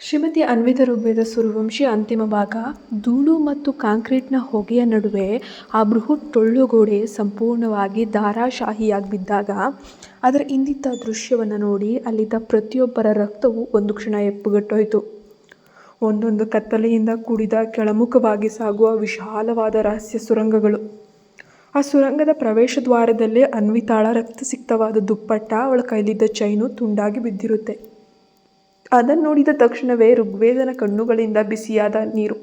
ಶ್ರೀಮತಿ ಅನ್ವಿತಾ ಋಗ್ವೇದ ಸೂರ್ಯವಂಶಿ ಅಂತಿಮ ಭಾಗ. ಧೂಳು ಮತ್ತು ಕಾಂಕ್ರೀಟ್ನ ಹೊಗೆಯ ನಡುವೆ ಆ ಬೃಹತ್ ಟೊಳ್ಳುಗೋಡೆ ಸಂಪೂರ್ಣವಾಗಿ ಧಾರಾಶಾಹಿಯಾಗಿ ಬಿದ್ದಾಗ ಅದರ ಇಂದಿದ್ದ ದೃಶ್ಯವನ್ನು ನೋಡಿ ಅಲ್ಲಿದ್ದ ಪ್ರತಿಯೊಬ್ಬರ ರಕ್ತವು ಒಂದು ಕ್ಷಣ ಹೆಪ್ಪುಗಟ್ಟೋಯಿತು. ಒಂದೊಂದು ಕತ್ತಲೆಯಿಂದ ಕೂಡಿದ ಕೆಳಮುಖವಾಗಿ ಸಾಗುವ ವಿಶಾಲವಾದ ರಹಸ್ಯ ಸುರಂಗಗಳು. ಆ ಸುರಂಗದ ಪ್ರವೇಶ ದ್ವಾರದಲ್ಲೇ ಅನ್ವಿತಾಳ ರಕ್ತಸಿಕ್ತವಾದ ದುಪ್ಪಟ್ಟ, ಅವಳ ಕೈಲಿದ್ದ ಚೈನು ತುಂಡಾಗಿ ಬಿದ್ದಿರುತ್ತೆ. ಅದನ್ನು ನೋಡಿದ ತಕ್ಷಣವೇ ಋಗ್ವೇದನ ಕಣ್ಣುಗಳಿಂದ ಬಿಸಿಯಾದ ನೀರು.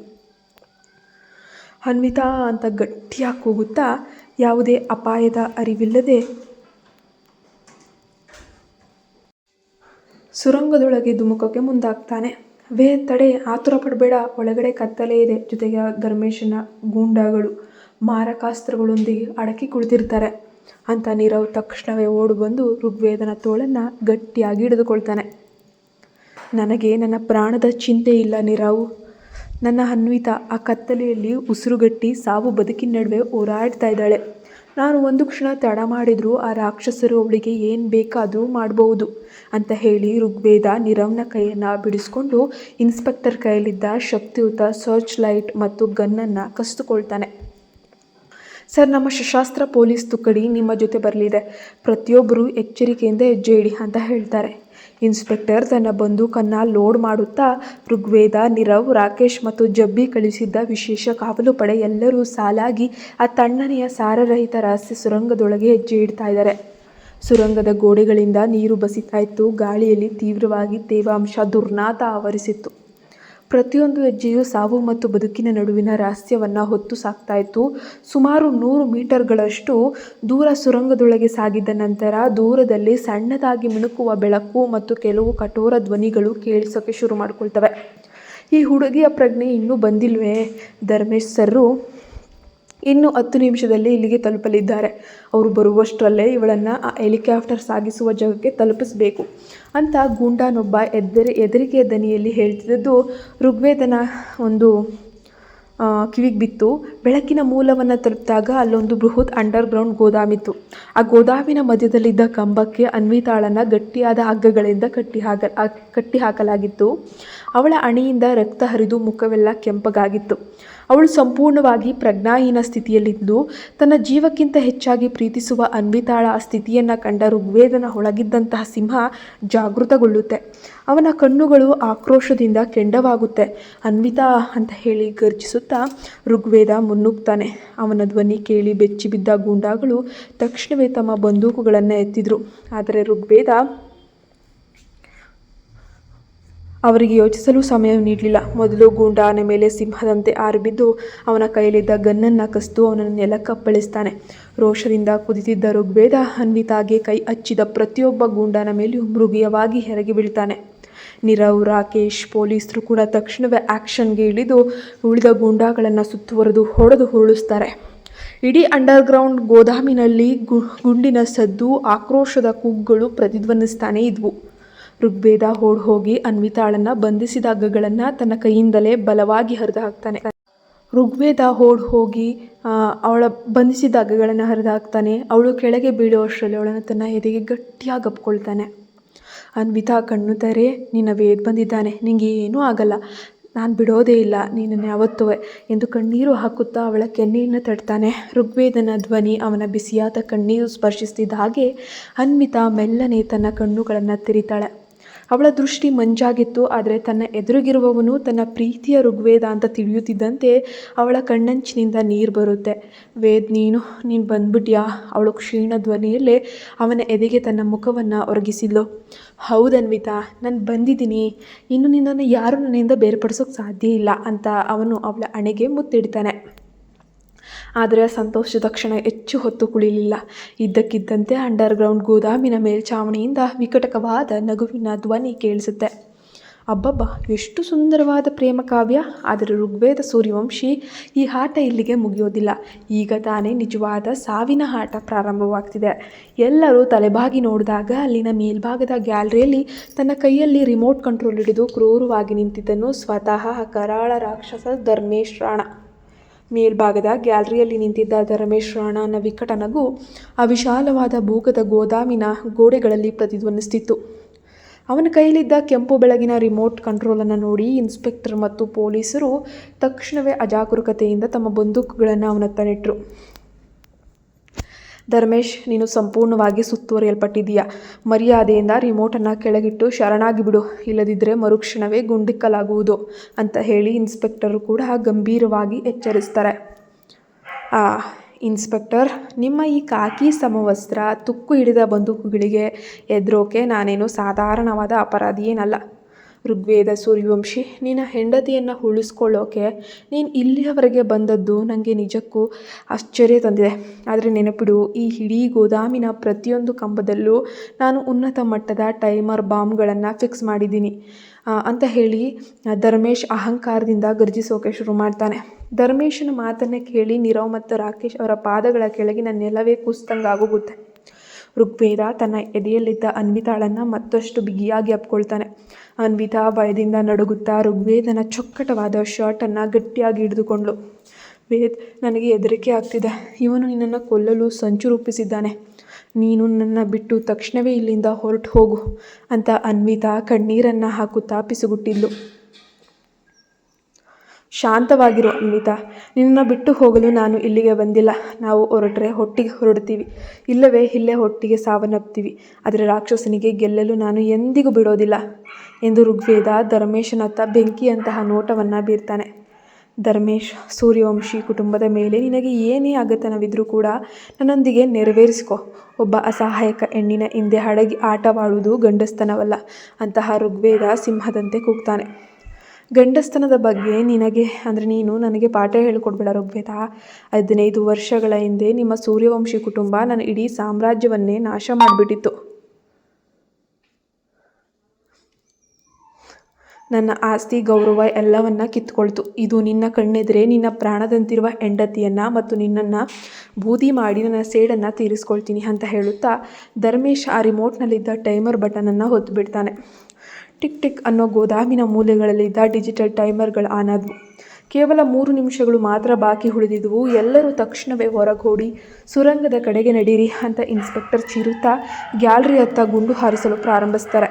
ಅನ್ವಿತಾ ಅಂತ ಗಟ್ಟಿಯಾಗಿ ಕೂಗುತ್ತಾ, ಯಾವುದೇ ಅಪಾಯದ ಅರಿವಿಲ್ಲದೆ ಸುರಂಗದೊಳಗೆ ಧುಮುಕಕ್ಕೆ ಮುಂದಾಗ್ತಾನೆ. ತಡೆ, ಆತುರ ಪಡಬೇಡ, ಒಳಗಡೆ ಕತ್ತಲೆ ಇದೆ, ಜೊತೆಗೆ ಧರ್ಮೇಶನ ಗೂಂಡಾಗಳು ಮಾರಕಾಸ್ತ್ರಗಳೊಂದಿಗೆ ಅಡಕಿ ಕುಳಿತಿರ್ತಾರೆ ಅಂತ ನೀರವ್ ತಕ್ಷಣವೇ ಓಡು ಬಂದು ಋಗ್ವೇದನ ತೋಳನ್ನು ಗಟ್ಟಿಯಾಗಿ ಹಿಡಿದುಕೊಳ್ತಾನೆ. ನನಗೆ ನನ್ನ ಪ್ರಾಣದ ಚಿಂತೆ ಇಲ್ಲ ನೀರವ್. ನನ್ನ ಅನ್ವಿತಾ ಆ ಕತ್ತಲೆಯಲ್ಲಿ ಉಸಿರುಗಟ್ಟಿ ಸಾವು ಬದುಕಿನ ನಡುವೆ ಹೋರಾಡ್ತಾ ಇದ್ದಾಳೆ. ನಾನು ಒಂದು ಕ್ಷಣ ತಡ ಮಾಡಿದರೂ ಆ ರಾಕ್ಷಸರು ಅವಳಿಗೆ ಏನು ಬೇಕಾದರೂ ಮಾಡಬಹುದು ಅಂತ ಹೇಳಿ ಋಗ್ವೇದ ನೀರವ್ನ ಕೈಯನ್ನು ಬಿಡಿಸ್ಕೊಂಡು ಇನ್ಸ್ಪೆಕ್ಟರ್ ಕೈಯಲ್ಲಿದ್ದ ಶಕ್ತಿಯುತ ಸರ್ಚ್ ಲೈಟ್ ಮತ್ತು ಗನ್ನನ್ನು ಕಸಿದುಕೊಳ್ತಾನೆ. ಸರ್, ನಮ್ಮ ಸಶಸ್ತ್ರ ಪೊಲೀಸ್ ತುಕಡಿ ನಿಮ್ಮ ಜೊತೆ ಬರಲಿದೆ. ಪ್ರತಿಯೊಬ್ಬರೂ ಎಚ್ಚರಿಕೆಯಿಂದ ಹೆಜ್ಜೆ ಇಡಿ ಅಂತ ಹೇಳ್ತಾರೆ. ಇನ್ಸ್ಪೆಕ್ಟರ್ ತನ್ನ ಬಂದೂಕನ್ನು ಲೋಡ್ ಮಾಡುತ್ತಾ ಋಗ್ವೇದ, ನೀರವ್, ರಾಕೇಶ್ ಮತ್ತು ಜಬ್ಬಿ ಕಳಿಸಿದ್ದ ವಿಶೇಷ ಕಾವಲು ಪಡೆ ಎಲ್ಲರೂ ಸಾಲಾಗಿ ಆ ತಣ್ಣನೆಯ ಸಾರರಹಿತ ರಹಸ್ಯ ಸುರಂಗದೊಳಗೆ ಹೆಜ್ಜೆ ಇಡ್ತಾ ಇದ್ದಾರೆ. ಸುರಂಗದ ಗೋಡೆಗಳಿಂದ ನೀರು ಬಸಿತಾ ಇತ್ತು. ಗಾಳಿಯಲ್ಲಿ ತೀವ್ರವಾಗಿ ತೇವಾಂಶ ದುರ್ನಾತ ಆವರಿಸಿತ್ತು. ಪ್ರತಿಯೊಂದು ಹೆಜ್ಜೆಯೂ ಸಾವು ಮತ್ತು ಬದುಕಿನ ನಡುವಿನ ರಹಸ್ಯವನ್ನು ಹೊತ್ತು ಸಾಕ್ತಾ ಇತ್ತು. ಸುಮಾರು 100 ಮೀಟರ್ಗಳಷ್ಟು ದೂರ ಸುರಂಗದೊಳಗೆ ಸಾಗಿದ ನಂತರ ದೂರದಲ್ಲಿ ಸಣ್ಣದಾಗಿ ಮಿಣುಕುವ ಬೆಳಕು ಮತ್ತು ಕೆಲವು ಕಠೋರ ಧ್ವನಿಗಳು ಕೇಳಿಸೋಕ್ಕೆ ಶುರು ಮಾಡ್ಕೊಳ್ತವೆ. ಈ ಹುಡುಗಿಯ ಪ್ರಜ್ಞೆ ಇನ್ನೂ ಬಂದಿಲ್ವೇ? ಧರ್ಮೇಶ್ ಸರ್ರು ಇನ್ನು 10 ನಿಮಿಷದಲ್ಲಿ ಇಲ್ಲಿಗೆ ತಲುಪಲಿದ್ದಾರೆ. ಅವರು ಬರುವಷ್ಟರಲ್ಲೇ ಇವಳನ್ನು ಆ ಹೆಲಿಕಾಪ್ಟರ್ ಸಾಗಿಸುವ ಜಾಗಕ್ಕೆ ತಲುಪಿಸಬೇಕು ಅಂತ ಗೂಂಡಾನೊಬ್ಬ ಹೆದರಿಕೆಯ ದನಿಯಲ್ಲಿ ಹೇಳ್ತಿದ್ದದ್ದು ಋಗ್ವೇದನ ಒಂದು ಕಿವಿಗೆ ಬಿತ್ತು. ಬೆಳಕಿನ ಮೂಲವನ್ನು ತಲುಪಿದಾಗ ಅಲ್ಲೊಂದು ಬೃಹತ್ ಅಂಡರ್ಗ್ರೌಂಡ್ ಗೋದಾಮಿತ್ತು. ಆ ಗೋದಾಮಿನ ಮಧ್ಯದಲ್ಲಿದ್ದ ಕಂಬಕ್ಕೆ ಅನ್ವಿತಾಳನ್ನು ಗಟ್ಟಿಯಾದ ಹಗ್ಗಗಳಿಂದ ಕಟ್ಟಿ ಹಾಕಲಾಗಿತ್ತು. ಅವಳ ಹಣೆಯಿಂದ ರಕ್ತ ಹರಿದು ಮುಖವೆಲ್ಲ ಕೆಂಪಗಾಗಿತ್ತು. ಅವಳು ಸಂಪೂರ್ಣವಾಗಿ ಪ್ರಜ್ಞಾಹೀನ ಸ್ಥಿತಿಯಲ್ಲಿದ್ದು ತನ್ನ ಜೀವಕ್ಕಿಂತ ಹೆಚ್ಚಾಗಿ ಪ್ರೀತಿಸುವ ಅನ್ವಿತಾಳ ಆ ಸ್ಥಿತಿಯನ್ನು ಕಂಡ ಋಗ್ವೇದನ ಒಳಗಿದ್ದಂತಹ ಸಿಂಹ ಜಾಗೃತಗೊಳ್ಳುತ್ತೆ. ಅವನ ಕಣ್ಣುಗಳು ಆಕ್ರೋಶದಿಂದ ಕೆಂಡವಾಗುತ್ತೆ. ಅನ್ವಿತಾ ಅಂತ ಹೇಳಿ ಗರ್ಜಿಸುತ್ತಾ ಋಗ್ವೇದ ಮುನ್ನುಗ್ತಾನೆ. ಅವನ ಧ್ವನಿ ಕೇಳಿ ಬೆಚ್ಚಿಬಿದ್ದ ಗೂಂಡಾಗಳು ತಕ್ಷಣವೇ ತಮ್ಮ ಬಂದೂಕುಗಳನ್ನು ಎತ್ತಿದ್ರು. ಆದರೆ ಋಗ್ವೇದ ಅವರಿಗೆ ಯೋಚಿಸಲು ಸಮಯ ನೀಡಲಿಲ್ಲ. ಮೊದಲು ಗೂಂಡಾನ ಮೇಲೆ ಸಿಂಹದಂತೆ ಆರಿಬಿದ್ದು ಅವನ ಕೈಯಲ್ಲಿದ್ದ ಗನ್ನನ್ನು ಕಸಿದು ಅವನನ್ನು ನೆಲಕ್ಕಪ್ಪಳಿಸ್ತಾನೆ. ರೋಷದಿಂದ ಕುದಿತಿದ್ದ ಋಗ್ವೇದ ಅನ್ವಿತಾಗೆ ಕೈ ಹಚ್ಚಿದ ಪ್ರತಿಯೊಬ್ಬ ಗೂಂಡಾನ ಮೇಲೆಯೂ ಮೃಗೀಯವಾಗಿ ಎರಗಿ ಬೀಳ್ತಾನೆ. ನೀರವ್, ರಾಕೇಶ್, ಪೊಲೀಸರು ಕೂಡ ತಕ್ಷಣವೇ ಆ್ಯಕ್ಷನ್ಗೆ ಇಳಿದು ಉಳಿದ ಗೂಂಡಾಗಳನ್ನು ಸುತ್ತುವರೆದು ಹೊಡೆದು ಉರುಳಿಸ್ತಾರೆ. ಇಡೀ ಅಂಡರ್ಗ್ರೌಂಡ್ ಗೋದಾಮಿನಲ್ಲಿ ಗುಂಡಿನ ಸದ್ದು, ಆಕ್ರೋಶದ ಕೂಗುಗಳು ಪ್ರತಿಧ್ವನಿಸ್ತಾನೆ ಇದ್ವು. ಋಗ್ವೇದ ಹೋಗಿ ಅನ್ವಿತಾಳನ್ನು ಬಂಧಿಸಿದ ಹಗ್ಗಗಳನ್ನು ತನ್ನ ಕೈಯಿಂದಲೇ ಬಲವಾಗಿ ಹರಿದು ಹಾಕ್ತಾನೆ. ಋಗ್ವೇದ ಹೋಗಿ ಅವಳ ಬಂಧಿಸಿದ ಹಗ್ಗಗಳನ್ನು ಹರಿದು ಹಾಕ್ತಾನೆ. ಅವಳು ಕೆಳಗೆ ಬೀಳುವಷ್ಟರಲ್ಲಿ ಅವಳನ್ನು ತನ್ನ ಎದೆಗೆ ಗಟ್ಟಿಯಾಗಿ ಅಪ್ಕೊಳ್ತಾನೆ. ಅನ್ವಿತಾ ಕಣ್ಣು ತೆರೆ, ನಿನ್ನ ವೇದ್ ಬಂದಿದ್ದಾನೆ, ನಿಂಗೆ ಏನೂ ಆಗಲ್ಲ, ನಾನು ಬಿಡೋದೇ ಇಲ್ಲ ನೀನನ್ನು ಯಾವತ್ತೂ ಎಂದು ಕಣ್ಣೀರು ಹಾಕುತ್ತಾ ಅವಳ ಕೆನ್ನೆಯನ್ನು ತಟ್ತಾನೆ. ಋಗ್ವೇದನ ಧ್ವನಿ ಅವನ ಬಿಸಿಯಾದ ಕಣ್ಣೀರು ಸ್ಪರ್ಶಿಸ್ತಿದ್ದ ಹಾಗೆ ಅನ್ವಿತಾ ಮೆಲ್ಲನೆ ತನ್ನ ಕಣ್ಣುಗಳನ್ನು ತೆರಿತಾಳೆ. ಅವಳ ದೃಷ್ಟಿ ಮಂಜಾಗಿತ್ತು. ಆದರೆ ತನ್ನ ಎದುರಿಗಿರುವವನು ತನ್ನ ಪ್ರೀತಿಯ ಋಗ್ವೇದ ಅಂತ ತಿಳಿಯುತ್ತಿದ್ದಂತೆ ಅವಳ ಕಣ್ಣಂಚಿನಿಂದ ನೀರು ಬರುತ್ತೆ. ನೀನು ಬಂದ್ಬಿಟ್ಯಾ? ಅವಳು ಕ್ಷೀಣ ಧ್ವನಿಯಲ್ಲೇ ಅವನ ಎದೆಗೆ ತನ್ನ ಮುಖವನ್ನು ಒರಗಿಸಿದ್ಲು. ಹೌದನ್ವಿತಾ, ನಾನು ಬಂದಿದ್ದೀನಿ. ಇನ್ನು ನಿನ್ನನ್ನು ಯಾರೂ ನನ್ನಿಂದ ಬೇರ್ಪಡಿಸೋಕ್ಕೆ ಸಾಧ್ಯ ಇಲ್ಲ ಅಂತ ಅವನು ಅವಳ ಹಣೆಗೆ ಮುತ್ತಿಡ್ತಾನೆ. ಆದರೆ ಸಂತೋಷದ ಕ್ಷಣ ಹೆಚ್ಚು ಹೊತ್ತು ಕುಳಿಲಿಲ್ಲ. ಇದ್ದಕ್ಕಿದ್ದಂತೆ ಅಂಡರ್ಗ್ರೌಂಡ್ ಗೋದಾಮಿನ ಮೇಲ್ಛಾವಣಿಯಿಂದ ವಿಕಟಕವಾದ ನಗುವಿನ ಧ್ವನಿ ಕೇಳಿಸುತ್ತೆ. ಅಬ್ಬಬ್ಬಾ, ಎಷ್ಟು ಸುಂದರವಾದ ಪ್ರೇಮ ಕಾವ್ಯ! ಆದರೆ ಋಗ್ವೇದ ಸೂರ್ಯವಂಶಿ, ಈ ಆಟ ಇಲ್ಲಿಗೆ ಮುಗಿಯೋದಿಲ್ಲ. ಈಗ ತಾನೇ ನಿಜವಾದ ಸಾವಿನ ಆಟ ಪ್ರಾರಂಭವಾಗ್ತಿದೆ. ಎಲ್ಲರೂ ತಲೆಬಾಗಿ ನೋಡಿದಾಗ ಅಲ್ಲಿನ ಮೇಲ್ಭಾಗದ ಗ್ಯಾಲರಿಯಲ್ಲಿ ತನ್ನ ಕೈಯಲ್ಲಿ ರಿಮೋಟ್ ಕಂಟ್ರೋಲ್ ಹಿಡಿದು ಕ್ರೂರವಾಗಿ ನಿಂತಿದ್ದನು ಸ್ವತಃ ಕರಾಳ ರಾಕ್ಷಸ ಧರ್ಮೇಶ್ ರಾಣ. ಮೇಲ್ಭಾಗದ ಗ್ಯಾಲರಿಯಲ್ಲಿ ನಿಂತಿದ್ದ ಧರ್ಮೇಶ್ ರಾಣನ ವಿಕಟ ನಗು ಆ ವಿಶಾಲವಾದ ಭೂಗತ ಗೋದಾಮಿನ ಗೋಡೆಗಳಲ್ಲಿ ಪ್ರತಿಧ್ವನಿಸುತ್ತಿತ್ತು. ಅವನ ಕೈಲಿದ್ದ ಕೆಂಪು ಬೆಳಗಿನ ರಿಮೋಟ್ ಕಂಟ್ರೋಲನ್ನು ನೋಡಿ ಇನ್ಸ್ಪೆಕ್ಟರ್ ಮತ್ತು ಪೊಲೀಸರು ತಕ್ಷಣವೇ ಅಜಾಗರೂಕತೆಯಿಂದ ತಮ್ಮ ಬಂದೂಕುಗಳನ್ನು ಅವನತ್ತ ನೆಟ್ಟರು. ಧರ್ಮೇಶ್, ನೀನು ಸಂಪೂರ್ಣವಾಗಿ ಸುತ್ತುವರಿಯಲ್ಪಟ್ಟಿದ್ದೀಯಾ. ಮರ್ಯಾದೆಯಿಂದ ರಿಮೋಟನ್ನು ಕೆಳಗಿಟ್ಟು ಶರಣಾಗಿ ಬಿಡು, ಇಲ್ಲದಿದ್ದರೆ ಮರುಕ್ಷಣವೇ ಗುಂಡಿಕ್ಕಲಾಗುವುದು ಅಂತ ಹೇಳಿ ಇನ್ಸ್ಪೆಕ್ಟರು ಕೂಡ ಗಂಭೀರವಾಗಿ ಎಚ್ಚರಿಸ್ತಾರೆ. ಇನ್ಸ್ಪೆಕ್ಟರ್, ನಿಮ್ಮ ಈ ಕಾಕಿ ಸಮವಸ್ತ್ರ, ತುಕ್ಕು ಹಿಡಿದ ಬಂದೂಕುಗಳಿಗೆ ಎದುರೋಕೆ ನಾನೇನು ಸಾಧಾರಣವಾದ ಅಪರಾಧಿಯೇನಲ್ಲ. ಋಗ್ವೇದ ಸೂರ್ಯವಂಶಿ, ನಿನ್ನ ಹೆಂಡತಿಯನ್ನು ಉಳಿಸ್ಕೊಳ್ಳೋಕೆ ನೀನು ಇಲ್ಲಿಯವರೆಗೆ ಬಂದದ್ದು ನನಗೆ ನಿಜಕ್ಕೂ ಆಶ್ಚರ್ಯ ತಂದಿದೆ. ಆದರೆ ನೆನಪಿಡು, ಈ ಇಡೀ ಗೋದಾಮಿನ ಪ್ರತಿಯೊಂದು ಕಂಬದಲ್ಲೂ ನಾನು ಉನ್ನತ ಮಟ್ಟದ ಟೈಮರ್ ಬಾಂಬ್ಗಳನ್ನು ಫಿಕ್ಸ್ ಮಾಡಿದ್ದೀನಿ ಅಂತ ಹೇಳಿ ಧರ್ಮೇಶ್ ಅಹಂಕಾರದಿಂದ ಗರ್ಜಿಸೋಕೆ ಶುರು ಮಾಡ್ತಾನೆ. ಧರ್ಮೇಶನ ಮಾತನ್ನೇ ಕೇಳಿ ನೀರವ್ ಮತ್ತು ರಾಕೇಶ್ ಅವರ ಪಾದಗಳ ಕೆಳಗಿನ ನೆಲವೇ ಕುಸಿದಂಗಾಗೋಗುತ್ತೆ. ಋಗ್ವೇದ ತನ್ನ ಎದೆಯಲ್ಲಿದ್ದ ಅನ್ವಿತಾಳನ್ನು ಮತ್ತಷ್ಟು ಬಿಗಿಯಾಗಿ ಅಪ್ಕೊಳ್ತಾನೆ. ಅನ್ವಿತಾ ಭಯದಿಂದ ನಡುಗುತ್ತಾ ಋಗ್ವೇದನ ಚೊಕ್ಕಟವಾದ ಶರ್ಟನ್ನು ಗಟ್ಟಿಯಾಗಿ ಹಿಡಿದುಕೊಂಡ್ಳು. ವೇದ್, ನನಗೆ ಹೆದರಿಕೆ ಆಗ್ತಿದೆ. ಇವನು ನಿನ್ನನ್ನು ಕೊಲ್ಲಲು ಸಂಚು ರೂಪಿಸಿದ್ದಾನೆ. ನೀನು ನನ್ನ ಬಿಟ್ಟು ತಕ್ಷಣವೇ ಇಲ್ಲಿಂದ ಹೊರಟು ಹೋಗು ಅಂತ ಅನ್ವಿತಾ ಕಣ್ಣೀರನ್ನು ಹಾಕುತ್ತಾ ಪಿಸುಗುಟ್ಟಿದ್ಲು. ಶಾಂತವಾಗಿರು ಅನ್ವಿತಾ, ನಿನ್ನನ್ನು ಬಿಟ್ಟು ಹೋಗಲು ನಾನು ಇಲ್ಲಿಗೆ ಬಂದಿಲ್ಲ. ನಾವು ಹೊರಟ್ರೆ ಒಟ್ಟಿಗೆ ಹೊರಡ್ತೀವಿ, ಇಲ್ಲವೇ ಇಲ್ಲೇ ಒಟ್ಟಿಗೆ ಸಾವನ್ನಪ್ತೀವಿ. ಆದರೆ ರಾಕ್ಷಸನಿಗೆ ಗೆಲ್ಲಲು ನಾನು ಎಂದಿಗೂ ಬಿಡೋದಿಲ್ಲ ಎಂದು ಋಗ್ವೇದ ಧರ್ಮೇಶನತ್ತ ಬೆಂಕಿಯಂತಹ ನೋಟವನ್ನು ಬೀರ್ತಾನೆ. ಧರ್ಮೇಶ್, ಸೂರ್ಯವಂಶಿ ಕುಟುಂಬದ ಮೇಲೆ ನಿನಗೆ ಏನೇ ಅಗತನವಿದ್ರೂ ಕೂಡ ನನ್ನೊಂದಿಗೆ ನೆರವೇರಿಸಿಕೊ. ಒಬ್ಬ ಅಸಹಾಯಕ ಹೆಣ್ಣಿನ ಹಿಂದೆ ಅಡಗಿ ಆಟವಾಡುವುದು ಗಂಡಸ್ತನವಲ್ಲ ಅಂತಹ ಋಗ್ವೇದ ಸಿಂಹದಂತೆ ಕೂಗ್ತಾನೆ. ಗಂಡಸ್ತನದ ಬಗ್ಗೆ ನೀನು ನನಗೆ ಪಾಠ ಹೇಳಿಕೊಡ್ಬೇಡ ಋಗ್ವೇದ. 15 ವರ್ಷಗಳ ಹಿಂದೆ ನಿಮ್ಮ ಸೂರ್ಯವಂಶಿ ಕುಟುಂಬ ನನ್ನ ಇಡೀ ಸಾಮ್ರಾಜ್ಯವನ್ನೇ ನಾಶ ಮಾಡಿಬಿಟ್ಟಿತ್ತು. ನನ್ನ ಆಸ್ತಿ ಗೌರವ ಎಲ್ಲವನ್ನ ಕಿತ್ಕೊಳ್ತು. ಇದು ನಿನ್ನ ಕಣ್ಣೆದುರೇ ನಿನ್ನ ಪ್ರಾಣದಂತಿರುವ ಹೆಂಡತಿಯನ್ನು ಮತ್ತು ನಿನ್ನನ್ನು ಬೂದಿ ಮಾಡಿ ನನ್ನ ಸೇಡನ್ನು ತೀರಿಸ್ಕೊಳ್ತೀನಿ ಅಂತ ಹೇಳುತ್ತಾ ಧರ್ಮೇಶ್ ಆ ರಿಮೋಟ್ನಲ್ಲಿದ್ದ ಟೈಮರ್ ಬಟನನ್ನು ಹೊತ್ತು ಬಿಡ್ತಾನೆ. ಟಿಕ್ ಟಿಕ್ ಅನ್ನೋ ಗೋದಾಮಿನ ಮೂಲೆಗಳಲ್ಲಿದ್ದ ಡಿಜಿಟಲ್ ಟೈಮರ್ಗಳು ಆನ್ ಆದವು. ಕೇವಲ 3 ನಿಮಿಷಗಳು ಮಾತ್ರ ಬಾಕಿ ಉಳಿದಿದ್ವು. ಎಲ್ಲರೂ ತಕ್ಷಣವೇ ಹೊರಗೋಡಿ ಸುರಂಗದ ಕಡೆಗೆ ನಡೀರಿ ಅಂತ ಇನ್ಸ್ಪೆಕ್ಟರ್ ಚೀರುತ್ತಾ ಗ್ಯಾಲರಿ ಹತ್ತ ಗುಂಡು ಹಾರಿಸಲು ಪ್ರಾರಂಭಿಸ್ತಾರೆ.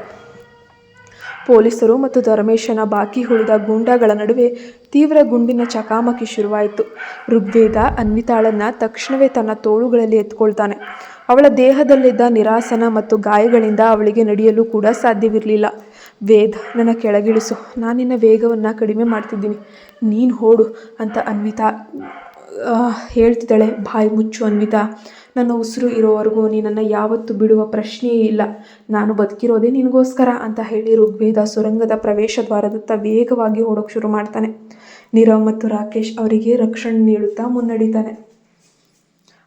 ಪೊಲೀಸರು ಮತ್ತು ಧರ್ಮೇಶನ ಬಾಕಿ ಉಳಿದ ಗೂಂಡಾಗಳ ನಡುವೆ ತೀವ್ರ ಗುಂಡಿನ ಚಕಮಕಿ ಶುರುವಾಯಿತು. ಋಗ್ವೇದ ಅನ್ವಿತಾಳನ್ನು ತಕ್ಷಣವೇ ತನ್ನ ತೋಳುಗಳಲ್ಲಿ ಎತ್ಕೊಳ್ತಾನೆ. ಅವಳ ದೇಹದಲ್ಲಿದ್ದ ನಿರಾಸನ ಮತ್ತು ಗಾಯಗಳಿಂದ ಅವಳಿಗೆ ನಡೆಯಲು ಕೂಡ ಸಾಧ್ಯವಿರಲಿಲ್ಲ. ವೇದ್, ನನ್ನ ಕೆಳಗಿಳಿಸು, ನಾನು ನಿನ್ನ ವೇಗವನ್ನು ಕಡಿಮೆ ಮಾಡ್ತಿದ್ದೀನಿ, ನೀನು ಓಡು ಅಂತ ಅನ್ವಿತಾ ಹೇಳ್ತಿದ್ದಾಳೆ. ಬಾಯಿ ಮುಚ್ಚು ಅನ್ವಿತಾ, ನನ್ನ ಉಸಿರು ಇರೋವರೆಗೂ ನೀನನ್ನು ಯಾವತ್ತೂ ಬಿಡುವ ಪ್ರಶ್ನೆಯೇ ಇಲ್ಲ. ನಾನು ಬದುಕಿರೋದೇ ನಿನಗೋಸ್ಕರ ಅಂತ ಹೇಳಿ ಋಗ್ವೇದ ಸುರಂಗದ ಪ್ರವೇಶ ದ್ವಾರದತ್ತ ವೇಗವಾಗಿ ಓಡೋಕೆ ಶುರು ಮಾಡ್ತಾನೆ. ನೀರವ್ ಮತ್ತು ರಾಕೇಶ್ ಅವರಿಗೆ ರಕ್ಷಣೆ ನೀಡುತ್ತಾ ಮುನ್ನಡೀತಾನೆ.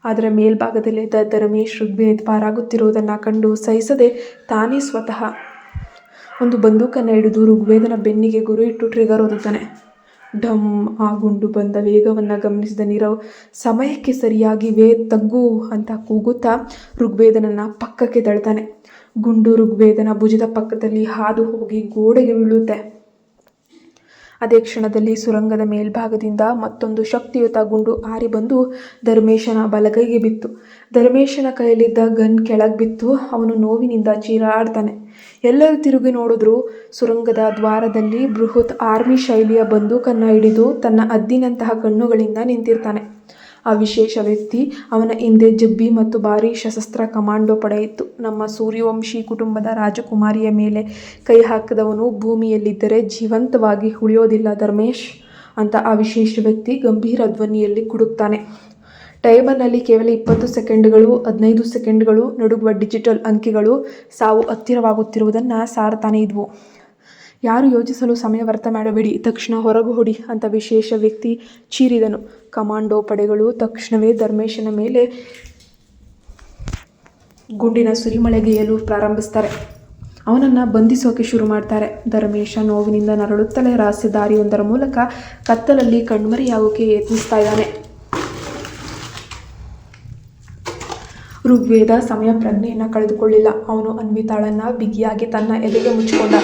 ಆದರೆ ಮೇಲ್ಭಾಗದಲ್ಲಿದ್ದ ಧರ್ಮೇಶ್ ಋಗ್ವೇದ್ ಪಾರಾಗುತ್ತಿರುವುದನ್ನು ಕಂಡು ಸಹಿಸದೆ ತಾನೇ ಸ್ವತಃ ಒಂದು ಬಂದೂಕನ್ನು ಹಿಡಿದು ಋಗ್ವೇದನ ಬೆನ್ನಿಗೆ ಗುರಿಯಿಟ್ಟು ಟ್ರಿಗರ್ ಒತ್ತುತ್ತಾನೆ. ಢಮ್! ಆ ಗುಂಡು ಬಂದ ವೇಗವನ್ನು ಗಮನಿಸಿದ ನೀರವ್ ಸಮಯಕ್ಕೆ ಸರಿಯಾಗಿ ವೇದ್ ತಗ್ಗು ಅಂತ ಕೂಗುತ್ತಾ ಋಗ್ವೇದನನ್ನು ಪಕ್ಕಕ್ಕೆ ತಳ್ತಾನೆ. ಗುಂಡು ಋಗ್ವೇದನ ಭುಜದ ಪಕ್ಕದಲ್ಲಿ ಹಾದು ಹೋಗಿ ಗೋಡೆಗೆ ಬೀಳುತ್ತೆ. ಅದೇ ಕ್ಷಣದಲ್ಲಿ ಸುರಂಗದ ಮೇಲ್ಭಾಗದಿಂದ ಮತ್ತೊಂದು ಶಕ್ತಿಯುತ ಗುಂಡು ಹಾರಿ ಬಂದು ಧರ್ಮೇಶನ ಬಲಗೈಗೆ ಬಿತ್ತು. ಧರ್ಮೇಶನ ಕೈಯಲ್ಲಿದ್ದ ಗನ್ ಕೆಳಗೆ ಬಿತ್ತು. ಅವನು ನೋವಿನಿಂದ ಚೀರಾಡ್ತಾನೆ. ಎಲ್ಲರೂ ತಿರುಗಿ ನೋಡಿದ್ರು. ಸುರಂಗದ ದ್ವಾರದಲ್ಲಿ ಬೃಹತ್ ಆರ್ಮಿ ಶೈಲಿಯ ಬಂದೂಕನ್ನು ಹಿಡಿದು ತನ್ನ ಹದ್ದಿನಂತಹ ಕಣ್ಣುಗಳಿಂದ ನಿಂತಿರ್ತಾನೆ. ಆ ವಿಶೇಷ ವ್ಯಕ್ತಿ, ಅವನ ಹಿಂದೆ ಜಬ್ಬಿ ಮತ್ತು ಭಾರೀ ಸಶಸ್ತ್ರ ಕಮಾಂಡೋ ಪಡೆ ಇತ್ತು. ನಮ್ಮ ಸೂರ್ಯವಂಶಿ ಕುಟುಂಬದ ರಾಜಕುಮಾರಿಯ ಮೇಲೆ ಕೈ ಹಾಕಿದವನು ಭೂಮಿಯಲ್ಲಿದ್ದರೆ ಜೀವಂತವಾಗಿ ಉಳಿಯೋದಿಲ್ಲ ಧರ್ಮೇಶ್ ಅಂತ ಆ ವಿಶೇಷ ವ್ಯಕ್ತಿ ಗಂಭೀರ ಧ್ವನಿಯಲ್ಲಿ ಕುಡುಕ್ತಾನೆ. ಟೈಮರ್ನಲ್ಲಿ ಕೇವಲ 20 ಸೆಕೆಂಡ್ಗಳು, 15 ಸೆಕೆಂಡ್ಗಳು ನಡುಗುವ ಡಿಜಿಟಲ್ ಅಂಕಿಗಳು ಸಾವು ಹತ್ತಿರವಾಗುತ್ತಿರುವುದನ್ನು ಸಾರ್ತಾನೆ ಇದ್ವು. ಯಾರು ಯೋಚಿಸಲು ಸಮಯ ವ್ಯರ್ಥ ಮಾಡಬೇಡಿ, ತಕ್ಷಣ ಹೊರಗು ಹೊಡಿ ಅಂತ ವಿಶೇಷ ವ್ಯಕ್ತಿ ಚೀರಿದನು. ಕಮಾಂಡೋ ಪಡೆಗಳು ತಕ್ಷಣವೇ ಧರ್ಮೇಶನ ಮೇಲೆ ಗುಂಡಿನ ಸುರಿಮಳೆಗೆಯಲು ಪ್ರಾರಂಭಿಸ್ತಾರೆ. ಅವನನ್ನು ಬಂಧಿಸೋಕೆ ಶುರು ಮಾಡ್ತಾರೆ. ಧರ್ಮೇಶ ನೋವಿನಿಂದ ನರಳುತ್ತಲೇ ರಹಸ್ಯ ದಾರಿಯೊಂದರ ಮೂಲಕ ಕತ್ತಲಲ್ಲಿ ಕಣ್ಮರೆಯಾಗೋಕೆ ಯತ್ನಿಸ್ತಾ ಇದ್ದಾನೆ. ಋಗ್ವೇದ ಸಮಯ ಪ್ರಜ್ಞೆಯನ್ನು ಕಳೆದುಕೊಳ್ಳಿಲ್ಲ. ಅವನು ಅನ್ವಿತಾಳನ್ನು ಬಿಗಿಯಾಗಿ ತನ್ನ ಎದೆಗೆ ಮುಚ್ಚಿಕೊಂಡ.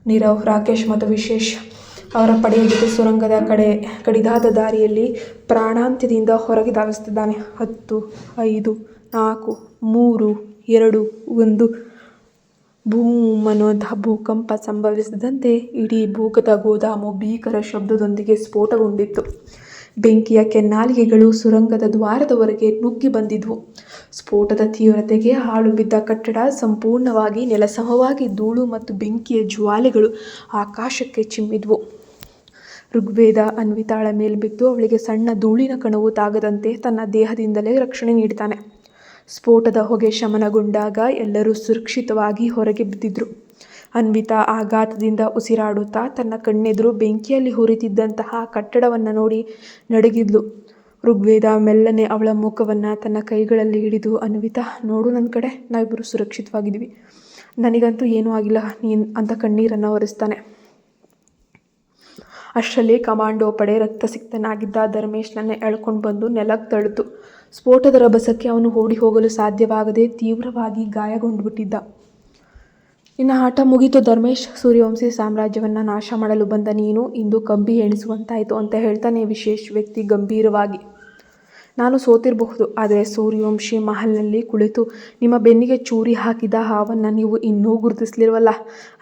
ನೀರವ್, ರಾಕೇಶ್ ಮತ್ತು ವಿಶೇಷ್ ಅವರ ಪಡೆಯ ಜೊತೆ ಸುರಂಗದ ಕಡಿದಾದ ದಾರಿಯಲ್ಲಿ ಪ್ರಾಣಾಂತ್ಯದಿಂದ ಹೊರಗೆ ಧಾವಿಸುತ್ತಿದ್ದಾನೆ. 10, 5, 4, 3, 2, 1 ಬೂಮ್ ಅನ್ನುವಂತಹ ಭೂಕಂಪ ಸಂಭವಿಸಿದಂತೆ ಇಡೀ ಭೂಗತ ಗೋದಾಮು ಭೀಕರ ಶಬ್ದದೊಂದಿಗೆ ಸ್ಫೋಟಗೊಂಡಿತ್ತು. ಬೆಂಕಿಯ ಕೆನ್ನಾಲಿಗೆಗಳು ಸುರಂಗದ ದ್ವಾರದವರೆಗೆ ನುಗ್ಗಿ ಬಂದಿದ್ವು. ಸ್ಫೋಟದ ತೀವ್ರತೆಗೆ ಹಾಳು ಬಿದ್ದ ಕಟ್ಟಡ ಸಂಪೂರ್ಣವಾಗಿ ನೆಲಸಮವಾಗಿ ಧೂಳು ಮತ್ತು ಬೆಂಕಿಯ ಜ್ವಾಲೆಗಳು ಆಕಾಶಕ್ಕೆ ಚಿಮ್ಮಿದ್ವು. ಋಗ್ವೇದ ಅನ್ವಿತಾಳ ಮೇಲ್ಬಿದ್ದು ಅವಳಿಗೆ ಸಣ್ಣ ಧೂಳಿನ ಕಣವು ತಾಗದಂತೆ ತನ್ನ ದೇಹದಿಂದಲೇ ರಕ್ಷಣೆ ನೀಡ್ತಾನೆ. ಸ್ಫೋಟದ ಹೊಗೆ ಶಮನಗೊಂಡಾಗ ಎಲ್ಲರೂ ಸುರಕ್ಷಿತವಾಗಿ ಹೊರಗೆ ಬಿದ್ದಿದ್ರು. ಅನ್ವಿತಾ ಆಘಾತದಿಂದ ಉಸಿರಾಡುತ್ತಾ ತನ್ನ ಕಣ್ಣೆದುರು ಬೆಂಕಿಯಲ್ಲಿ ಹುರಿತಿದ್ದಂತಹ ಕಟ್ಟಡವನ್ನು ನೋಡಿ ನಡುಗಿದ್ಲು. ಋಗ್ವೇದ ಮೆಲ್ಲನೆ ಅವಳ ಮುಖವನ್ನು ತನ್ನ ಕೈಗಳಲ್ಲಿ ಹಿಡಿದು, ಅನ್ವಿತಾ ನೋಡು ನನ್ನ ಕಡೆ, ನಾವಿಬ್ಬರು ಸುರಕ್ಷಿತವಾಗಿದ್ದೀವಿ, ನನಗಂತೂ ಏನೂ ಆಗಿಲ್ಲ ನೀನು ಅಂತ ಕಣ್ಣೀರನ್ನು ಒರೆಸ್ತಾನೆ. ಅಷ್ಟರಲ್ಲಿ ಕಮಾಂಡೋ ಪಡೆ ರಕ್ತಸಿಕ್ತನಾಗಿದ್ದ ಧರ್ಮೇಶ್ನನ್ನೇ ಎಳ್ಕೊಂಡು ಬಂದು ನೆಲಕ್ಕೆ ತಳ್ಳಿತು. ಸ್ಫೋಟದ ರಭಸಕ್ಕೆ ಅವನು ಓಡಿ ಹೋಗಲು ಸಾಧ್ಯವಾಗದೆ ತೀವ್ರವಾಗಿ ಗಾಯಗೊಂಡುಬಿಟ್ಟಿದ್ದ. ನಿನ್ನ ಆಟ ಮುಗೀತು ಧರ್ಮೇಶ್, ಸೂರ್ಯವಂಶಿ ಸಾಮ್ರಾಜ್ಯವನ್ನು ನಾಶ ಮಾಡಲು ಬಂದ ನೀನು ಇಂದು ಕಂಬಿ ಎಣಿಸುವಂತಾಯಿತು ಅಂತ ಹೇಳ್ತಾನೆ ವಿಶೇಷ ವ್ಯಕ್ತಿ ಗಂಭೀರವಾಗಿ. ನಾನು ಸೋತಿರಬಹುದು, ಆದರೆ ಸೂರ್ಯವಂಶಿ ಮಹಲ್ನಲ್ಲಿ ಕುಳಿತು ನಿಮ್ಮ ಬೆನ್ನಿಗೆ ಚೂರಿ ಹಾಕಿದ ಹಾವನ್ನು ನೀವು ಇನ್ನೂ ಗುರುತಿಸಲಿಲ್ವಲ್ಲ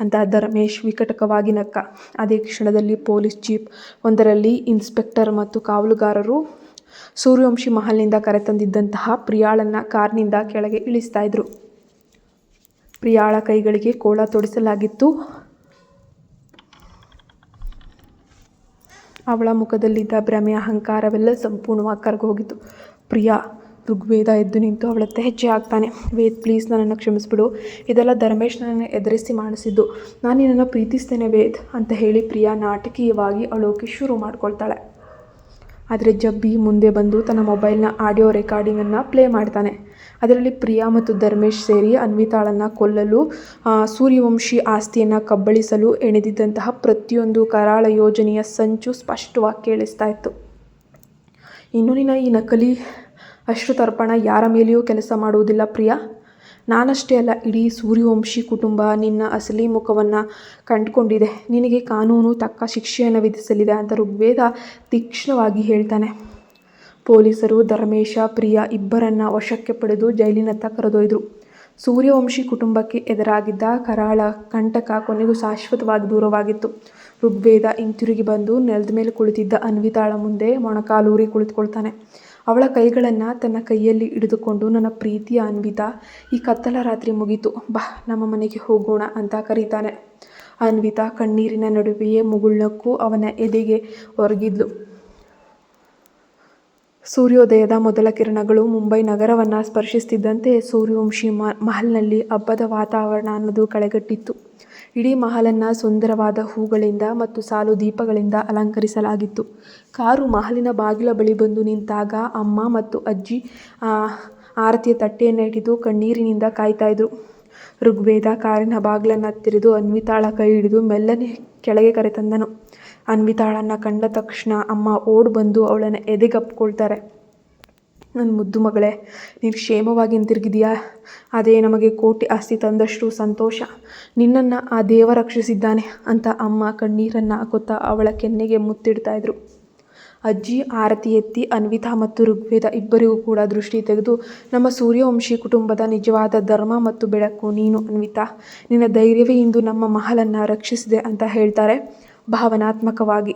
ಅಂತ ಧರ್ಮೇಶ್ ವಿಕಟಕವಾಗಿ ನಕ್ಕ. ಅದೇ ಕ್ಷಣದಲ್ಲಿ ಪೊಲೀಸ್ ಜೀಪ್ ಒಂದರಲ್ಲಿ ಇನ್ಸ್ಪೆಕ್ಟರ್ ಮತ್ತು ಕಾವಲುಗಾರರು ಸೂರ್ಯವಂಶಿ ಮಹಲ್ನಿಂದ ಕರೆತಂದಿದ್ದಂತಹ ಪ್ರಿಯಾಳನ್ನು ಕಾರ್ನಿಂದ ಕೆಳಗೆ ಇಳಿಸ್ತಾ ಇದ್ರು. ಪ್ರಿಯಾಳ ಕೈಗಳಿಗೆ ಕೋಳ ತೊಡಿಸಲಾಗಿತ್ತು. ಅವಳ ಮುಖದಲ್ಲಿದ್ದ ಭ್ರಮೆ ಅಹಂಕಾರವೆಲ್ಲ ಸಂಪೂರ್ಣವಾಗಿ ಕರಗೋಗಿತ್ತು. ಪ್ರಿಯಾ, ಋಗ್ವೇದ ಎದ್ದು ನಿಂತು ಅವಳತ್ತ ಹೆಜ್ಜೆ ಹಾಕ್ತಾನೆ. ವೇದ್ ಪ್ಲೀಸ್, ನನ್ನನ್ನು ಕ್ಷಮಿಸ್ಬಿಡು, ಇದೆಲ್ಲ ಧರ್ಮೇಶ್ ನನ್ನನ್ನು ಎದುರಿಸಿ ಮಾಡಿಸಿದ್ದು, ನಾನು ನಿನ್ನನ್ನು ಪ್ರೀತಿಸ್ತೇನೆ ವೇದ್ ಅಂತ ಹೇಳಿ ಪ್ರಿಯಾ ನಾಟಕೀಯವಾಗಿ ಅಳೋಕೆ ಶುರು ಮಾಡ್ಕೊಳ್ತಾಳೆ. ಆದರೆ ಜಬ್ಬಿ ಮುಂದೆ ಬಂದು ತನ್ನ ಮೊಬೈಲ್ನ ಆಡಿಯೋ ರೆಕಾರ್ಡಿಂಗನ್ನು ಪ್ಲೇ ಮಾಡ್ತಾನೆ. ಅದರಲ್ಲಿ ಪ್ರಿಯಾ ಮತ್ತು ಧರ್ಮೇಶ್ ಸೇರಿ ಅನ್ವಿತಾಳನ್ನು ಕೊಲ್ಲಲು, ಸೂರ್ಯವಂಶಿ ಆಸ್ತಿಯನ್ನು ಕಬಳಿಸಲು ಎಣೆದಿದ್ದಂತಹ ಪ್ರತಿಯೊಂದು ಕರಾಳ ಯೋಜನೆಯ ಸಂಚು ಸ್ಪಷ್ಟವಾಗಿ ಕೇಳಿಸ್ತಾ ಇತ್ತು. ಇನ್ನು ನಿನ್ನ ಈ ನಕಲಿ ಅಶ್ರುತರ್ಪಣ ಯಾರ ಮೇಲೆಯೂ ಕೆಲಸ ಮಾಡುವುದಿಲ್ಲ ಪ್ರಿಯಾ. ನಾನಷ್ಟೇ ಅಲ್ಲ, ಇಡೀ ಸೂರ್ಯವಂಶಿ ಕುಟುಂಬ ನಿನ್ನ ಅಸಲಿ ಮುಖವನ್ನು ಕಂಡುಕೊಂಡಿದೆ. ನಿನಗೆ ಕಾನೂನು ತಕ್ಕ ಶಿಕ್ಷೆಯನ್ನು ವಿಧಿಸಲಿದೆ ಅಂತ ಋಗ್ವೇದ ತೀಕ್ಷ್ಣವಾಗಿ ಹೇಳ್ತಾನೆ. ಪೊಲೀಸರು ಧರ್ಮೇಶ, ಪ್ರಿಯಾ ಇಬ್ಬರನ್ನ ವಶಕ್ಕೆ ಪಡೆದು ಜೈಲಿನತ್ತ ಕರೆದೊಯ್ದರು. ಸೂರ್ಯವಂಶಿ ಕುಟುಂಬಕ್ಕೆ ಎದುರಾಗಿದ್ದ ಕರಾಳ ಕಂಟಕ ಕೊನೆಗೂ ಶಾಶ್ವತವಾಗಿ ದೂರವಾಗಿತ್ತು. ಋಗ್ವೇದ ಹಿಂತಿರುಗಿ ಬಂದು ನೆಲದ ಮೇಲೆ ಕುಳಿತಿದ್ದ ಅನ್ವಿತಾಳ ಮುಂದೆ ಮೊಣಕಾಲೂರಿ ಕುಳಿತುಕೊಳ್ತಾನೆ. ಅವಳ ಕೈಗಳನ್ನು ತನ್ನ ಕೈಯಲ್ಲಿ ಹಿಡಿದುಕೊಂಡು, ನನ್ನ ಪ್ರೀತಿಯ ಅನ್ವಿತಾ, ಈ ಕತ್ತಲ ರಾತ್ರಿ ಮುಗೀತು, ಬಾ ನಮ್ಮ ಮನೆಗೆ ಹೋಗೋಣ ಅಂತ ಕರೀತಾನೆ. ಅನ್ವಿತಾ ಕಣ್ಣೀರಿನ ನಡುವೆಯೇ ಮುಗುಳ್ನಕ್ಕೂ ಅವನ ಎದೆಗೆ ಒರಗಿದ್ಲು. ಸೂರ್ಯೋದಯದ ಮೊದಲ ಕಿರಣಗಳು ಮುಂಬೈ ನಗರವನ್ನು ಸ್ಪರ್ಶಿಸುತ್ತಿದ್ದಂತೆ ಸೂರ್ಯವಂಶಿ ಮಹಲ್ನಲ್ಲಿ ಹಬ್ಬದ ವಾತಾವರಣ ಅನ್ನೋದು ಕಳೆಗಟ್ಟಿತ್ತು. ಇಡೀ ಮಹಲನ್ನು ಸುಂದರವಾದ ಹೂಗಳಿಂದ ಮತ್ತು ಸಾಲು ದೀಪಗಳಿಂದ ಅಲಂಕರಿಸಲಾಗಿತ್ತು. ಕಾರು ಮಹಲಿನ ಬಾಗಿಲ ಬಳಿ ಬಂದು ನಿಂತಾಗ ಅಮ್ಮ ಮತ್ತು ಅಜ್ಜಿ ಆರತಿಯ ತಟ್ಟೆಯನ್ನು ಹಿಡಿದು ಕಣ್ಣೀರಿನಿಂದ ಕಾಯ್ತಾ ಇದ್ರು. ಋಗ್ವೇದ ಕಾರಿನ ಬಾಗಿಲನ್ನು ತೆರೆದು ಅನ್ವಿತಾಳ ಕೈ ಹಿಡಿದು ಮೆಲ್ಲನೆ ಕೆಳಗೆ ಕರೆತಂದನು. ಅನ್ವಿತಾಳನ್ನು ಕಂಡ ತಕ್ಷಣ ಅಮ್ಮ ಓಡ್ ಬಂದು ಅವಳನ್ನು ಎದೆಗಪ್ಕೊಳ್ತಾರೆ. ನನ್ನ ಮುದ್ದು ಮಗಳೇ, ನೀನು ಕ್ಷೇಮವಾಗಿ ಹಿಂತಿರುಗಿದೆಯಾ? ಅದೇ ನಮಗೆ ಕೋಟಿ ಆಸ್ತಿ ತಂದಷ್ಟು ಸಂತೋಷ. ನಿನ್ನನ್ನು ಆ ದೇವ ರಕ್ಷಿಸಿದ್ದಾನೆ ಅಂತ ಅಮ್ಮ ಕಣ್ಣೀರನ್ನು ಹಾಕುತ್ತಾ ಅವಳ ಕೆನ್ನೆಗೆ ಮುತ್ತಿಡ್ತಾ ಇದ್ರು. ಅಜ್ಜಿ ಆರತಿ ಎತ್ತಿ ಅನ್ವಿತಾ ಮತ್ತು ಋಗ್ವೇದ ಇಬ್ಬರಿಗೂ ಕೂಡ ದೃಷ್ಟಿ ತೆಗೆದು, ನಮ್ಮ ಸೂರ್ಯವಂಶಿ ಕುಟುಂಬದ ನಿಜವಾದ ಧರ್ಮ ಮತ್ತು ಬೆಳಕು ನೀನು ಅನ್ವಿತಾ, ನಿನ್ನ ಧೈರ್ಯವೇ ಇಂದು ನಮ್ಮ ಮಹಲನ್ನು ರಕ್ಷಿಸಿದೆ ಅಂತ ಹೇಳ್ತಾರೆ ಭಾವನಾತ್ಮಕವಾಗಿ.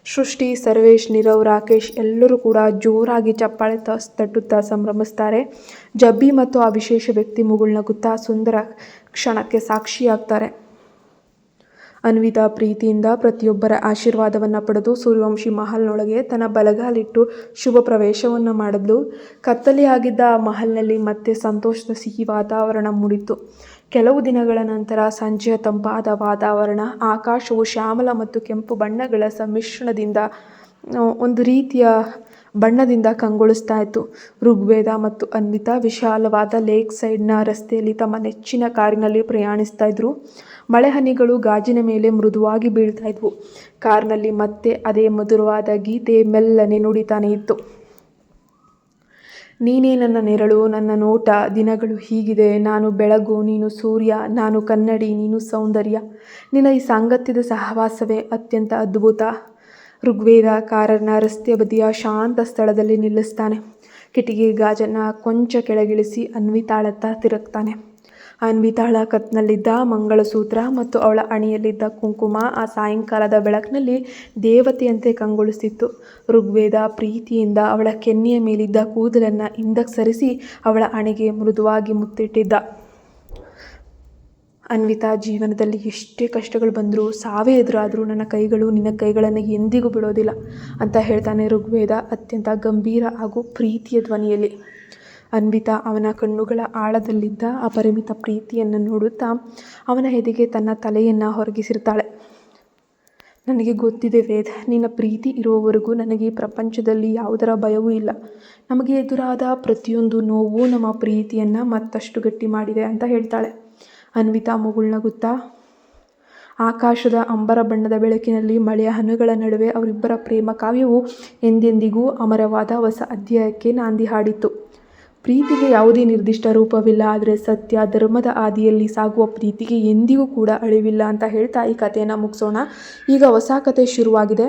ಸೃಷ್ಟಿ, ಸರ್ವೇಶ್, ನೀರವ್, ರಾಕೇಶ್ ಎಲ್ಲರೂ ಕೂಡ ಜೋರಾಗಿ ಚಪ್ಪಾಳೆ ತಟ್ಟುತ್ತಾ ಸಂಭ್ರಮಿಸ್ತಾರೆ. ಜಬ್ಬಿ ಮತ್ತು ಆ ವಿಶೇಷ ವ್ಯಕ್ತಿ ಮುಗುಳ್ನಗುತ್ತಾ ಸುಂದರ ಕ್ಷಣಕ್ಕೆ ಸಾಕ್ಷಿಯಾಗ್ತಾರೆ. ಅನ್ವಿತಾ ಪ್ರೀತಿಯಿಂದ ಪ್ರತಿಯೊಬ್ಬರ ಆಶೀರ್ವಾದವನ್ನು ಪಡೆದು ಸೂರ್ಯವಂಶಿ ಮಹಲ್ನೊಳಗೆ ತನ್ನ ಬಲಗಾಲಿಟ್ಟು ಶುಭ ಪ್ರವೇಶವನ್ನು ಮಾಡಿದ್ಲು. ಕತ್ತಲೆಯಾಗಿದ್ದ ಆ ಮಹಲ್ನಲ್ಲಿ ಮತ್ತೆ ಸಂತೋಷದ ಸಿಹಿ ವಾತಾವರಣ ಮೂಡಿತ್ತು. ಕೆಲವು ದಿನಗಳ ನಂತರ ಸಂಜೆಯ ತಂಪಾದ ವಾತಾವರಣ, ಆಕಾಶವು ಶ್ಯಾಮಲ ಮತ್ತು ಕೆಂಪು ಬಣ್ಣಗಳ ಸಮ್ಮಿಶ್ರಣದಿಂದ ಒಂದು ರೀತಿಯ ಬಣ್ಣದಿಂದ ಕಂಗೊಳಿಸ್ತಾ ಇತ್ತು. ಋಗ್ವೇದ ಮತ್ತು ಅನ್ವಿತಾ ವಿಶಾಲವಾದ ಲೇಕ್ ಸೈಡ್ನ ರಸ್ತೆಯಲ್ಲಿ ತಮ್ಮ ನೆಚ್ಚಿನ ಕಾರಿನಲ್ಲಿ ಪ್ರಯಾಣಿಸ್ತಾ ಇದ್ರು. ಮಳೆ ಹನಿಗಳು ಗಾಜಿನ ಮೇಲೆ ಮೃದುವಾಗಿ ಬೀಳ್ತಾ ಇದ್ವು. ಕಾರ್ನಲ್ಲಿ ಮತ್ತೆ ಅದೇ ಮಧುರವಾದ ಗೀತೆ ಮೆಲ್ಲನೆ ನುಡಿತಾನೆ ಇತ್ತು. ನೀನೇ ನನ್ನ ನೆರಳು, ನನ್ನ ನೋಟ, ದಿನಗಳು ಹೀಗಿದೆ, ನಾನು ಬೆಳಗು, ನೀನು ಸೂರ್ಯ, ನಾನು ಕನ್ನಡಿ, ನೀನು ಸೌಂದರ್ಯ, ನಿನ್ನ ಈ ಸಾಂಗತ್ಯದ ಸಹವಾಸವೇ ಅತ್ಯಂತ ಅದ್ಭುತ. ಋಗ್ವೇದ ಕಾರನ್ನು ರಸ್ತೆ ಬದಿಯ ಶಾಂತ ಸ್ಥಳದಲ್ಲಿ ನಿಲ್ಲಿಸ್ತಾನೆ. ಕಿಟಕಿ ಗಾಜನ್ನು ಕೊಂಚ ಕೆಳಗಿಳಿಸಿ ಅನ್ವಿತಾಳತ್ತ ತಿರುಗ್ತಾನೆ. ಅನ್ವಿತಾಳ ಕತ್ನಲ್ಲಿದ್ದ ಮಂಗಳಸೂತ್ರ ಮತ್ತು ಅವಳ ಅಣಿಯಲ್ಲಿದ್ದ ಕುಂಕುಮ ಆ ಸಾಯಂಕಾಲದ ಬೆಳಕಿನಲ್ಲಿ ದೇವತೆಯಂತೆ ಕಂಗೊಳಿಸುತ್ತಿತ್ತು. ಋಗ್ವೇದ ಪ್ರೀತಿಯಿಂದ ಅವಳ ಕೆನ್ನೆಯ ಮೇಲಿದ್ದ ಕೂದಲನ್ನು ಹಿಂದಕ್ಕೆ ಸರಿಸಿ ಅವಳ ಅಣೆಗೆ ಮೃದುವಾಗಿ ಮುತ್ತಿಟ್ಟಿದ್ದ. ಅನ್ವಿತಾ, ಜೀವನದಲ್ಲಿ ಎಷ್ಟೇ ಕಷ್ಟಗಳು ಬಂದರೂ, ಸಾವೇ ಎದುರಾದರೂ ನನ್ನ ಕೈಗಳು ನಿನ್ನ ಕೈಗಳನ್ನು ಎಂದಿಗೂ ಬಿಡೋದಿಲ್ಲ ಅಂತ ಹೇಳ್ತಾನೆ ಋಗ್ವೇದ ಅತ್ಯಂತ ಗಂಭೀರ ಹಾಗೂ ಪ್ರೀತಿಯ ಧ್ವನಿಯಲ್ಲಿ. ಅನ್ವಿತಾ ಅವನ ಕಣ್ಣುಗಳ ಆಳದಲ್ಲಿದ್ದ ಅಪರಿಮಿತ ಪ್ರೀತಿಯನ್ನು ನೋಡುತ್ತಾ ಅವನ ಎದೆಗೆ ತನ್ನ ತಲೆಯನ್ನು ಹೊರಗಿಸಿರ್ತಾಳೆ. ನನಗೆ ಗೊತ್ತಿದೆ ವೇದ್, ನಿನ್ನ ಪ್ರೀತಿ ಇರುವವರೆಗೂ ನನಗೆ ಈ ಪ್ರಪಂಚದಲ್ಲಿ ಯಾವುದರ ಭಯವೂ ಇಲ್ಲ. ನಮಗೆ ಎದುರಾದ ಪ್ರತಿಯೊಂದು ನೋವು ನಮ್ಮ ಪ್ರೀತಿಯನ್ನು ಮತ್ತಷ್ಟು ಗಟ್ಟಿ ಮಾಡಿದೆ ಅಂತ ಹೇಳ್ತಾಳೆ. ಅನ್ವಿತಾ ಮುಗುಳ್ನಗುತ್ತಾ, ಆಕಾಶದ ಅಂಬರ ಬಣ್ಣದ ಬೆಳಕಿನಲ್ಲಿ ಮಳೆಯ ಹನಿಗಳ ನಡುವೆ ಅವರಿಬ್ಬರ ಪ್ರೇಮ ಕಾವ್ಯವು ಎಂದೆಂದಿಗೂ ಅಮರವಾದ ಹೊಸ ಅಧ್ಯಾಯಕ್ಕೆ ನಾಂದಿ ಹಾಡಿತ್ತು. ಪ್ರೀತಿಗೆ ಯಾವುದೇ ನಿರ್ದಿಷ್ಟ ರೂಪವಿಲ್ಲ, ಆದರೆ ಸತ್ಯ ಧರ್ಮದ ಹಾದಿಯಲ್ಲಿ ಸಾಗುವ ಪ್ರೀತಿಗೆ ಎಂದಿಗೂ ಕೂಡ ಅಳಿವಿಲ್ಲ ಅಂತ ಹೇಳ್ತಾ ಈ ಕಥೆಯನ್ನು ಮುಗಿಸೋಣ. ಈಗ ಹೊಸ ಕಥೆ ಶುರುವಾಗಿದೆ.